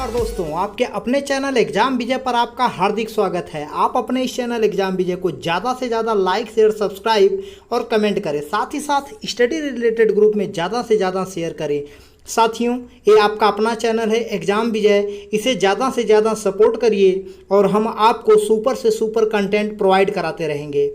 नमस्कार दोस्तों, आपके अपने चैनल एग्जाम विजय पर आपका हार्दिक स्वागत है। आप अपने इस चैनल एग्जाम विजय को ज़्यादा से ज़्यादा लाइक शेयर सब्सक्राइब और कमेंट करें। साथ ही साथ स्टडी रिलेटेड ग्रुप में ज़्यादा से ज़्यादा शेयर करें। साथियों, ये आपका अपना चैनल है एग्जाम विजय, इसे ज़्यादा से ज़्यादा सपोर्ट करिए और हम आपको सुपर से सुपर कंटेंट प्रोवाइड कराते रहेंगे।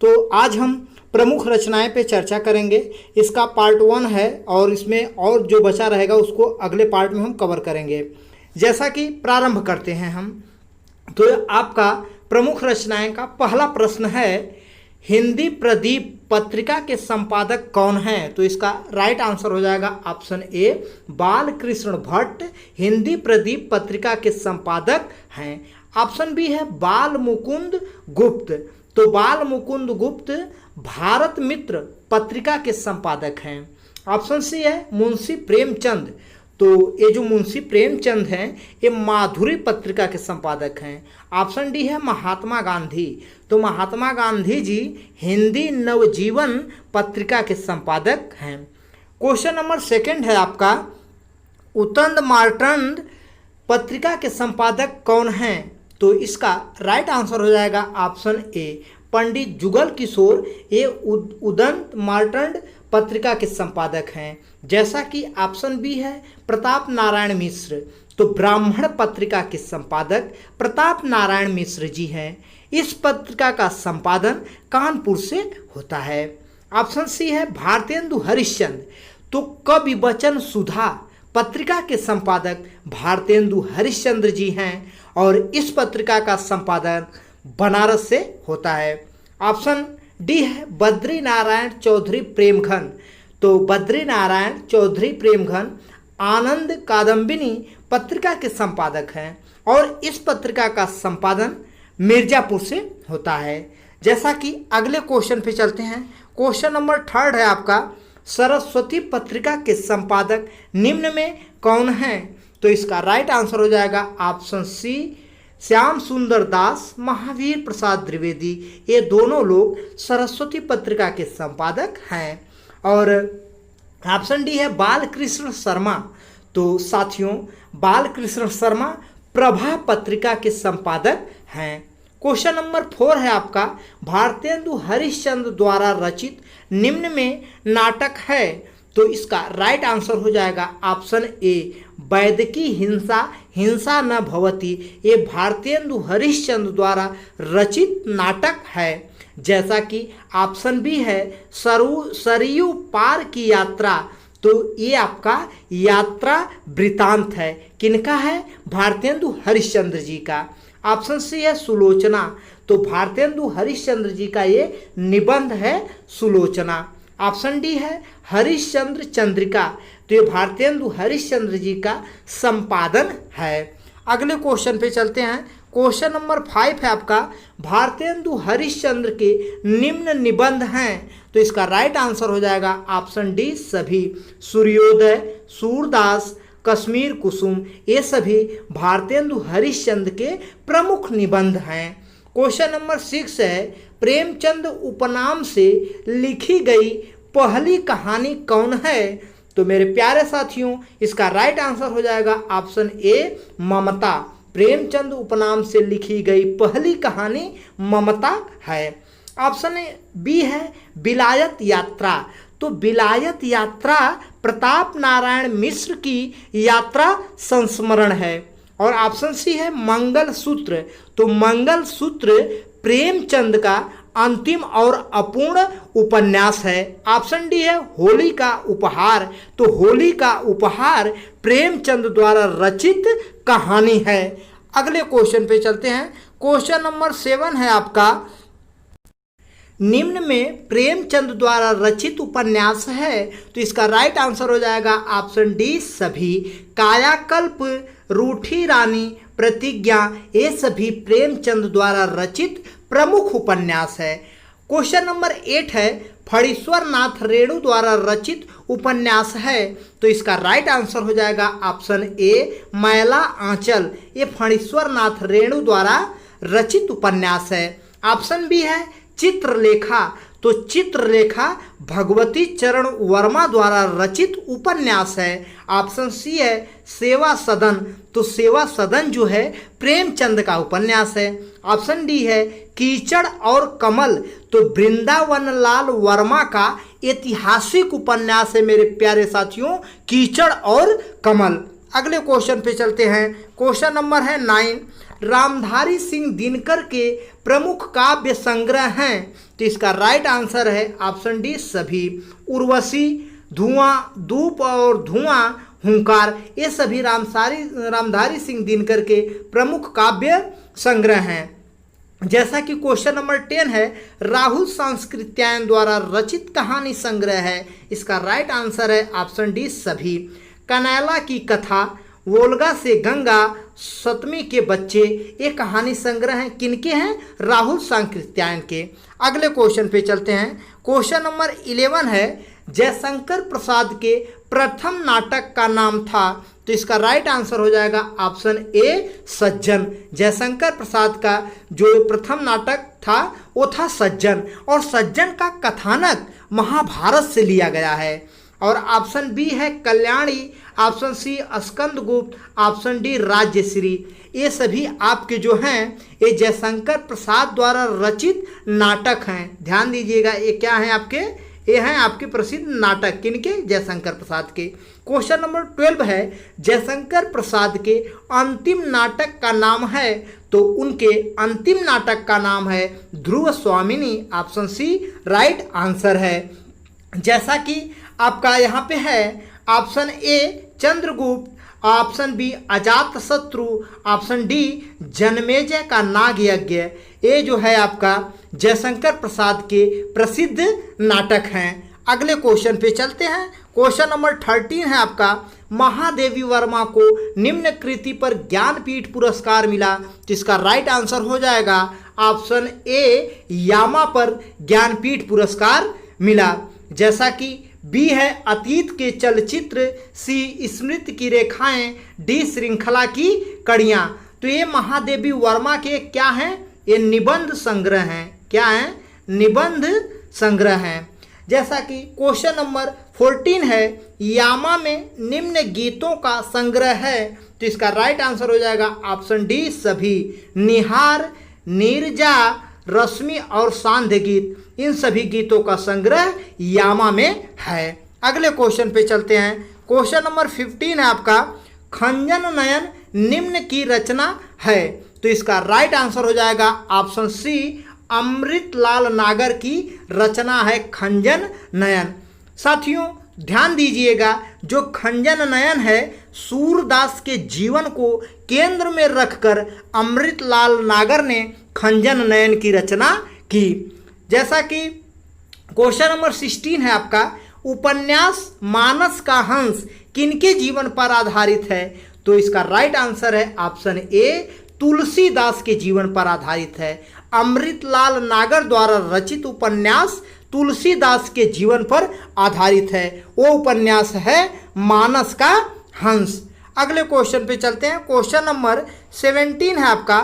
तो आज हम प्रमुख रचनाएं पे चर्चा करेंगे। इसका पार्ट 1 है और इसमें और जो बचा रहेगा उसको अगले पार्ट में हम कवर करेंगे। जैसा कि प्रारंभ करते हैं हम, तो आपका प्रमुख रचनाएं का पहला प्रश्न है, हिंदी प्रदीप पत्रिका के संपादक कौन हैं? तो इसका राइट आंसर हो जाएगा ऑप्शन ए, बाल कृष्ण भट्ट हिंदी प्रदीप पत्रिका के संपादक हैं। ऑप्शन बी है बाल मुकुंद गुप्त, तो बाल मुकुंद गुप्त भारत मित्र पत्रिका के संपादक हैं। ऑप्शन सी है मुंशी प्रेमचंद, तो ये जो मुंशी प्रेमचंद हैं ये माधुरी पत्रिका के संपादक हैं। ऑप्शन डी है महात्मा गांधी, तो महात्मा गांधी जी हिंदी नवजीवन पत्रिका के संपादक हैं। क्वेश्चन नंबर 2 है आपका, उतंद मार्तंड पत्रिका के संपादक कौन हैं? तो इसका राइट आंसर हो जाएगा ऑप्शन ए, पंडित जुगल किशोर ये उदंत मार्तंड पत्रिका के संपादक हैं। जैसा कि ऑप्शन बी है प्रताप नारायण मिश्र, तो ब्राह्मण पत्रिका के संपादक प्रताप नारायण मिश्र जी हैं। इस पत्रिका का संपादन कानपुर से होता है। ऑप्शन सी है भारतेंदु हरिश्चंद्र, तो कवि वचन सुधा पत्रिका के संपादक भारतेंदु हरिश्चंद्र जी हैं और इस पत्रिका का संपादन बनारस से होता है। ऑप्शन डी है बद्री नारायण चौधरी प्रेमघन, तो बद्री नारायण चौधरी प्रेमघन आनंद कादम्बिनी पत्रिका के संपादक हैं और इस पत्रिका का संपादन मिर्जापुर से होता है। जैसा कि अगले क्वेश्चन पे चलते हैं। क्वेश्चन नंबर 3 है आपका, सरस्वती पत्रिका के संपादक निम्न में कौन हैं? तो इसका राइट आंसर हो जाएगा ऑप्शन सी, श्याम सुंदर दास महावीर प्रसाद द्विवेदी, ये दोनों लोग सरस्वती पत्रिका के संपादक हैं। और ऑप्शन डी है बालकृष्ण शर्मा, तो साथियों बालकृष्ण शर्मा प्रभा पत्रिका के संपादक हैं। क्वेश्चन नंबर 4 है आपका, भारतेंदु हरिश्चंद्र द्वारा रचित निम्न में नाटक है? तो इसका राइट आंसर हो जाएगा ऑप्शन ए, वैदिकी हिंसा हिंसा न भवति, ये भारतेंदु हरिश्चंद्र द्वारा रचित नाटक है। जैसा कि ऑप्शन बी है सरयू पार की यात्रा, तो ये आपका यात्रा वृतांत है। किनका है? भारतेंदु हरिश्चंद्र जी का। ऑप्शन सी है सुलोचना, तो भारतेंदु हरिश्चंद्र जी का ये निबंध है सुलोचना। ऑप्शन डी है हरिश्चंद्र चंद्रिका, तो ये भारतेंदु हरिश्चंद्र जी का संपादन है। अगले क्वेश्चन पे चलते हैं। क्वेश्चन नंबर 5 है आपका, भारतेंदु हरिश्चंद्र के निम्न निबंध हैं? तो इसका राइट आंसर हो जाएगा ऑप्शन डी, सभी। सूर्योदय, सूरदास, कश्मीर कुसुम, ये सभी भारतेंदु हरिश्चंद्र के प्रमुख निबंध हैं। क्वेश्चन नंबर 6 है, प्रेमचंद उपनाम से लिखी गई पहली कहानी कौन है? तो मेरे प्यारे साथियों इसका राइट आंसर हो जाएगा ऑप्शन ए, ममता। प्रेमचंद उपनाम से लिखी गई पहली कहानी ममता है। ऑप्शन बी है विलायत यात्रा, तो विलायत यात्रा प्रताप नारायण मिश्र की यात्रा संस्मरण है। और ऑप्शन सी है मंगल सूत्र, तो मंगल सूत्र प्रेमचंद का अंतिम और अपूर्ण उपन्यास है। ऑप्शन डी है होली का उपहार, तो होली का उपहार प्रेमचंद द्वारा रचित कहानी है। अगले क्वेश्चन पे चलते हैं। क्वेश्चन नंबर 7 है आपका, निम्न में प्रेमचंद द्वारा रचित उपन्यास है? तो इसका राइट आंसर हो जाएगा ऑप्शन डी, सभी। कायाकल्प, रूठी रानी, प्रतिज्ञा, ये सभी प्रेमचंद द्वारा रचित प्रमुख उपन्यास है। क्वेश्चन नंबर 8 है, फणीश्वर नाथ रेणु द्वारा रचित उपन्यास है? तो इसका राइट आंसर हो जाएगा ऑप्शन ए, मैला आंचल, ये फणीश्वर नाथ रेणु द्वारा रचित उपन्यास है। ऑप्शन बी है चित्रलेखा, तो चित्रलेखा भगवती चरण वर्मा द्वारा रचित उपन्यास है। ऑप्शन सी है सेवा सदन, तो सेवा सदन जो है प्रेमचंद का उपन्यास है। ऑप्शन डी है कीचड़ और कमल, तो वृंदावन लाल वर्मा का ऐतिहासिक उपन्यास है मेरे प्यारे साथियों, कीचड़ और कमल। अगले क्वेश्चन पे चलते हैं। क्वेश्चन नंबर है 9। रामधारी सिंह दिनकर के प्रमुख काव्य संग्रह हैं, तो इसका राइट आंसर है ऑप्शन डी सभी। उर्वशी, धुआं, धूप और धुआं, हुंकार, ये सभी रामधारी सिंह दिनकर के प्रमुख काव्य संग्रह हैं। जैसा कि क्वेश्चन नंबर 10 है, राहुल सांस्कृत्यायन द्वारा रचित कहानी संग्रह है, इसका राइट आंसर है ऑप्शन डी सभी। कनैला की कथा, वोल्गा से गंगा, सतमी के बच्चे, ये कहानी संग्रह हैं, किनके हैं? राहुल सांकृत्यायन के। अगले क्वेश्चन पे चलते हैं। क्वेश्चन नंबर 11 है, जयशंकर प्रसाद के प्रथम नाटक का नाम था, तो इसका राइट आंसर हो जाएगा ऑप्शन ए सज्जन। जयशंकर प्रसाद का जो प्रथम नाटक था वो था सज्जन, और सज्जन का कथानक महाभारत से लिया गया है। और ऑप्शन बी है Kalyani, option C Skandagupta, option D Rajyashri. ये सभी आपके जो हैं ये जयशंकर प्रसाद द्वारा रचित नाटक हैं। ध्यान दीजिएगा, ये क्या हैं आपके? ये हैं आपके प्रसिद्ध नाटक, किनके? जयशंकर प्रसाद के। क्वेश्चन नंबर 12 है, जयशंकर प्रसाद के अंतिम नाटक का नाम है, तो उनके अंतिम नाटक का नाम है ध्रुव स्वामिनी। ऑप्शन सी राइट आंसर है। जैसा कि आपका यहाँ पे है option A Chandragupta, option B Ajatashatru, option D Janamejaya का नाग यज्ञ, ये जो है आपका जयशंकर प्रसाद के प्रसिद्ध नाटक हैं। अगले क्वेश्चन पे चलते हैं। क्वेश्चन नंबर 13 है आपका, महादेवी वर्मा को निम्न कृति पर ज्ञानपीठ पुरस्कार मिला, तो इसका राइट आंसर हो जाएगा ऑप्शन ए यामा पर ज्ञानपीठ पुरस्कार मिला। जैसा कि बी है अतीत के चलचित्र, सी स्मृति की रेखाएं, डी श्रृंखला की कड़ियाँ। तो ये महादेवी वर्मा के क्या हैं? ये निबंध संग्रह हैं। क्या हैं? निबंध संग्रह हैं। जैसा कि क्वेश्चन नंबर 14 है, यामा में निम्न गीतों का संग्रह है, तो इसका राइट आंसर हो जाएगा ऑप्शन डी सभी। निहार, नीरजा, रश्मि और सांध्य गीत, इन सभी गीतों का संग्रह यामा में है। अगले क्वेश्चन पे चलते हैं। क्वेश्चन नंबर 15 है आपका, खंजन नयन निम्न की रचना है, तो इसका राइट आंसर हो जाएगा ऑप्शन सी अमृतलाल नागर की रचना है खंजन नयन। साथियों ध्यान दीजिएगा, जो खंजन नयन है सूरदास के जीवन को केंद्र में रखकर अमृतलाल नागर ने खंजन नयन की रचना की। जैसा कि क्वेश्चन नंबर 16 है आपका, उपन्यास मानस का हंस किनके जीवन पर आधारित है, तो इसका राइट आंसर है ऑप्शन ए तुलसीदास के जीवन पर आधारित है। अमृतलाल नागर द्वारा रचित उपन्यास तुलसीदास के जीवन पर आधारित है, वो उपन्यास है मानस का हंस। अगले क्वेश्चन पे चलते हैं। क्वेश्चन नंबर 17 है आपका,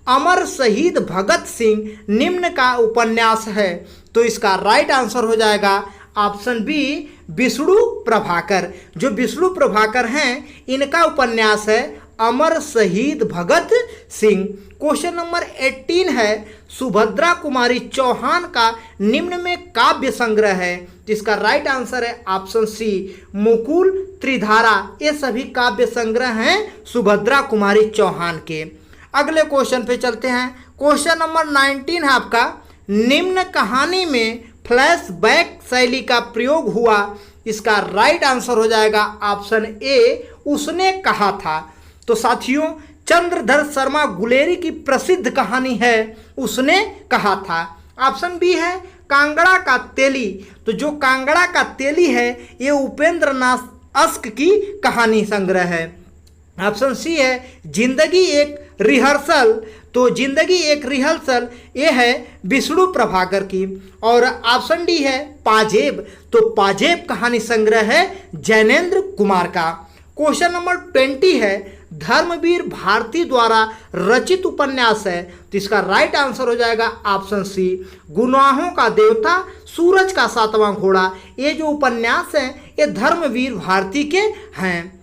अमर शहीद भगत सिंह निम्न का उपन्यास है, तो इसका राइट आंसर हो जाएगा ऑप्शन बी विष्णु प्रभाकर। जो विष्णु प्रभाकर हैं इनका उपन्यास है अमर शहीद भगत सिंह। क्वेश्चन नंबर 18 है, सुभद्रा कुमारी चौहान का निम्न में काव्य संग्रह है, जिसका राइट आंसर है ऑप्शन सी मुकुल त्रिधारा। ये सभी काव्य संग्रह हैं सुभद्रा कुमारी चौहान के। अगले क्वेश्चन पे चलते हैं। क्वेश्चन नंबर 19 है आपका, निम्न कहानी में फ्लैशबैक शैली का प्रयोग हुआ, इसका राइट आंसर हो जाएगा ऑप्शन ए उसने कहा था। तो साथियों चंद्रधर शर्मा गुलेरी की प्रसिद्ध कहानी है उसने कहा था। ऑप्शन बी है कांगड़ा का तेली, तो जो कांगड़ा का तेली है ये उपेंद्र नाथ अश्क की कहानी संग्रह है। ऑप्शन सी है जिंदगी एक रिहर्सल, तो जिंदगी एक रिहर्सल ये है विष्णु प्रभाकर की। और ऑप्शन डी है पाजेब, तो पाजेब कहानी संग्रह है जैनेन्द्र कुमार का। क्वेश्चन नंबर 20 है, धर्मवीर भारती द्वारा रचित उपन्यास है, तो इसका राइट आंसर हो जाएगा ऑप्शन सी, गुनाहों का देवता, सूरज का सातवां घोड़ा। ये जो उपन्यास हैं ये धर्मवीर भारती के हैं।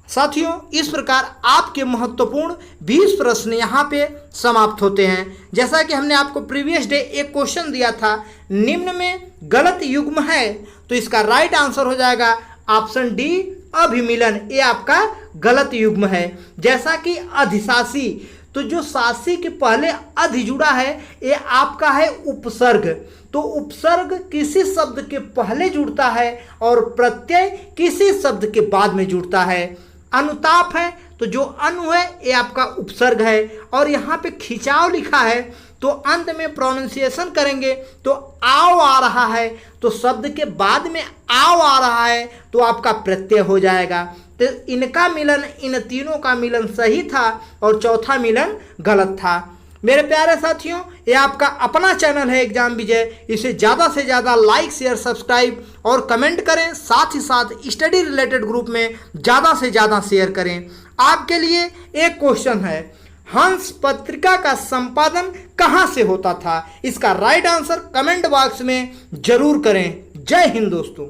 साथियों, इस प्रकार आपके महत्वपूर्ण 20 प्रश्न यहाँ पे समाप्त होते हैं। जैसा कि हमने आपको प्रीवियस डे एक क्वेश्चन दिया था, निम्न में गलत युग्म है, तो इसका राइट आंसर हो जाएगा ऑप्शन डी, अभिमिलन। ये आपका गलत युग्म है। जैसा कि अधिशासी, तो जो शासी के पहले अधि जुड़ा है ये आपका है उपसर्ग। तो उपसर्ग किसी शब्द के पहले जुड़ता है और प्रत्यय किसी शब्द के बाद में जुड़ता है। अनुताप है, तो जो अनु है ये आपका उपसर्ग है। और यहाँ पे खिंचाव लिखा है, तो अंत में प्रोनाउंसिएशन करेंगे तो आओ आ रहा है, तो शब्द के बाद में आओ आ रहा है तो आपका प्रत्यय हो जाएगा। तो इनका मिलन, इन तीनों का मिलन सही था और चौथा मिलन गलत था। मेरे प्यारे साथियों, ये आपका अपना चैनल है एग्जाम विजय। इसे ज़्यादा से ज़्यादा लाइक, शेयर, सब्सक्राइब और कमेंट करें। साथ ही साथ स्टडी रिलेटेड ग्रुप में ज़्यादा से ज़्यादा शेयर करें। आपके लिए एक क्वेश्चन है, हंस पत्रिका का संपादन कहाँ से होता था? इसका राइट आंसर कमेंट बॉक्स में जरूर करें। जय हिंद दोस्तों।